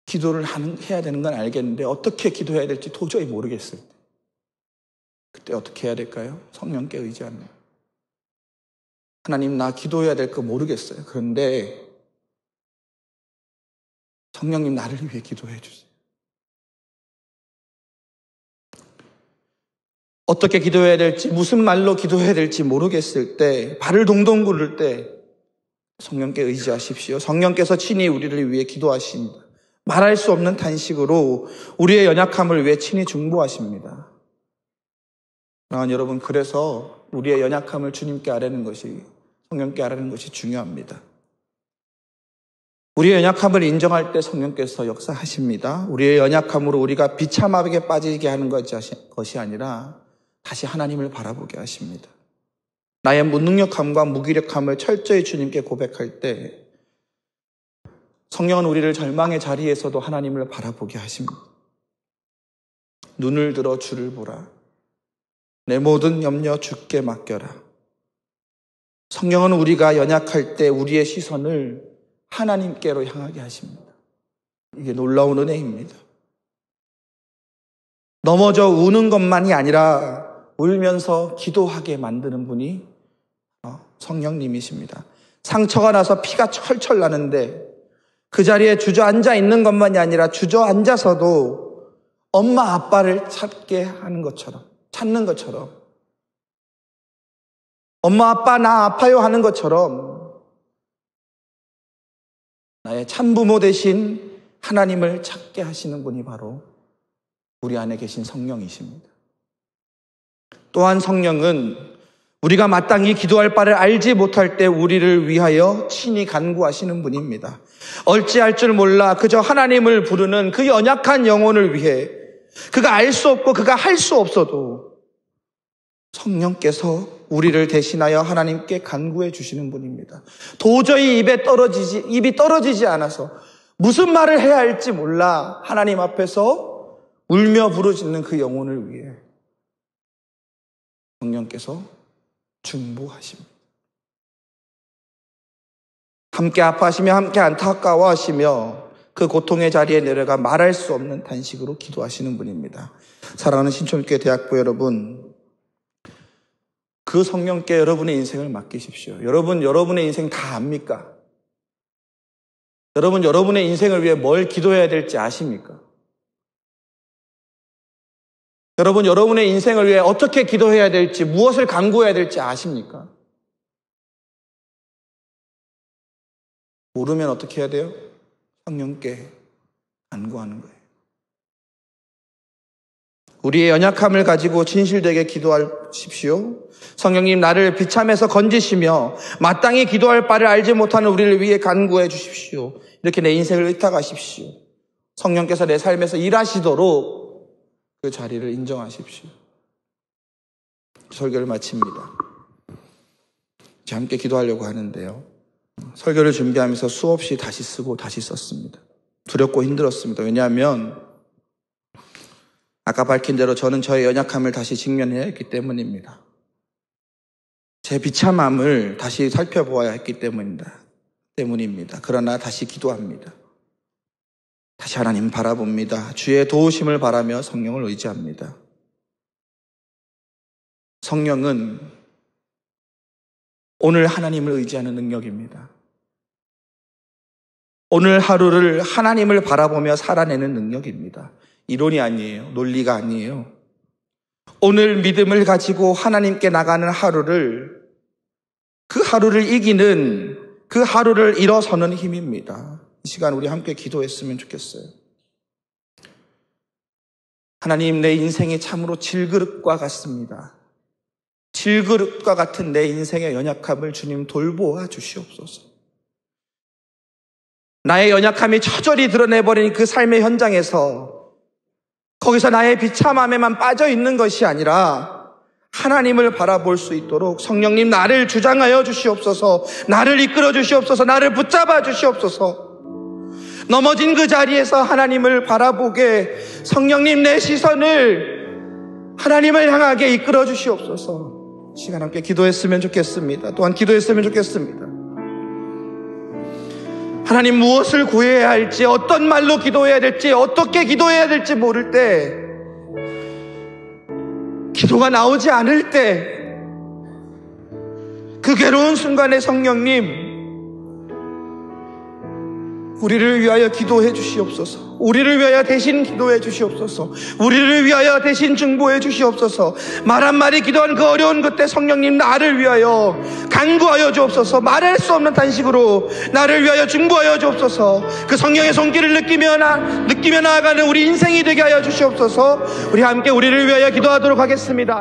기도를 해야 되는 건 알겠는데 어떻게 기도해야 될지 도저히 모르겠을 때, 그때 어떻게 해야 될까요? 성령께 의지합니다. 하나님, 나 기도해야 될 거 모르겠어요. 그런데 성령님 나를 위해 기도해 주세요. 어떻게 기도해야 될지, 무슨 말로 기도해야 될지 모르겠을 때, 발을 동동 구를 때 성령께 의지하십시오. 성령께서 친히 우리를 위해 기도하십니다. 말할 수 없는 탄식으로 우리의 연약함을 위해 친히 중보하십니다. 여러분, 그래서 우리의 연약함을 주님께 아뢰는 것이, 성령께 아뢰는 것이 중요합니다. 우리의 연약함을 인정할 때 성령께서 역사하십니다. 우리의 연약함으로 우리가 비참하게 빠지게 하는 것이 아니라 다시 하나님을 바라보게 하십니다. 나의 무능력함과 무기력함을 철저히 주님께 고백할 때 성령은 우리를 절망의 자리에서도 하나님을 바라보게 하십니다. 눈을 들어 주를 보라. 내 모든 염려 주께 맡겨라. 성령은 우리가 연약할 때 우리의 시선을 하나님께로 향하게 하십니다. 이게 놀라운 은혜입니다. 넘어져 우는 것만이 아니라 울면서 기도하게 만드는 분이 성령님이십니다. 상처가 나서 피가 철철 나는데 그 자리에 주저앉아 있는 것만이 아니라 주저앉아서도 엄마 아빠를 찾는 것처럼 엄마 아빠 나 아파요 하는 것처럼 나의 참부모 대신 하나님을 찾게 하시는 분이 바로 우리 안에 계신 성령이십니다. 또한 성령은 우리가 마땅히 기도할 바를 알지 못할 때 우리를 위하여 친히 간구하시는 분입니다. 어찌할 줄 몰라 그저 하나님을 부르는 그 연약한 영혼을 위해 그가 알 수 없고 그가 할 수 없어도 성령께서 우리를 대신하여 하나님께 간구해 주시는 분입니다. 도저히 입이 떨어지지 않아서 무슨 말을 해야 할지 몰라 하나님 앞에서 울며 부르짖는 그 영혼을 위해 성령께서 중보하십니다. 함께 아파하시며 함께 안타까워하시며 그 고통의 자리에 내려가 말할 수 없는 탄식으로 기도하시는 분입니다. 사랑하는 신촌교회 대학부 여러분, 그 성령께 여러분의 인생을 맡기십시오. 여러분의 인생 다 압니까? 여러분의 인생을 위해 뭘 기도해야 될지 아십니까? 여러분의 인생을 위해 어떻게 기도해야 될지, 무엇을 간구해야 될지 아십니까? 모르면 어떻게 해야 돼요? 성령께 간구하는 거예요. 우리의 연약함을 가지고 진실되게 기도하십시오. 성령님 나를 비참해서 건지시며 마땅히 기도할 바를 알지 못하는 우리를 위해 간구해 주십시오. 이렇게 내 인생을 의탁하십시오. 성령께서 내 삶에서 일하시도록 그 자리를 인정하십시오. 설교를 마칩니다. 이제 함께 기도하려고 하는데요. 설교를 준비하면서 수없이 다시 쓰고 다시 썼습니다. 두렵고 힘들었습니다. 왜냐하면 아까 밝힌 대로 저는 저의 연약함을 다시 직면해야 했기 때문입니다. 제 비참함을 다시 살펴보아야 했기 때문입니다. 그러나 다시 기도합니다. 다시 하나님 바라봅니다. 주의 도우심을 바라며 성령을 의지합니다. 성령은 오늘 하나님을 의지하는 능력입니다. 오늘 하루를 하나님을 바라보며 살아내는 능력입니다. 이론이 아니에요. 논리가 아니에요. 오늘 믿음을 가지고 하나님께 나가는 하루를, 그 하루를 이기는, 그 하루를 일어서는 힘입니다. 이 시간 우리 함께 기도했으면 좋겠어요. 하나님, 내 인생이 참으로 질그릇과 같습니다. 질그릇과 같은 내 인생의 연약함을 주님 돌보아 주시옵소서. 나의 연약함이 처절히 드러내버린 그 삶의 현장에서 거기서 나의 비참함에만 빠져 있는 것이 아니라 하나님을 바라볼 수 있도록 성령님 나를 주장하여 주시옵소서. 나를 이끌어 주시옵소서. 나를 붙잡아 주시옵소서. 넘어진 그 자리에서 하나님을 바라보게 성령님 내 시선을 하나님을 향하게 이끌어 주시옵소서. 시간 함께 기도했으면 좋겠습니다. 또한 기도했으면 좋겠습니다. 하나님, 무엇을 구해야 할지, 어떤 말로 기도해야 될지, 어떻게 기도해야 될지 모를 때, 기도가 나오지 않을 때, 그 괴로운 순간에 성령님 우리를 위하여 기도해 주시옵소서. 우리를 위하여 대신 기도해 주시옵소서. 우리를 위하여 대신 중보해 주시옵소서. 말 한마디 기도한 그 어려운 그때 성령님 나를 위하여 간구하여 주옵소서. 말할 수 없는 단식으로 나를 위하여 중보하여 주옵소서. 그 성령의 손길을 느끼며 나아가는 우리 인생이 되게 하여 주시옵소서. 우리 함께 우리를 위하여 기도하도록 하겠습니다.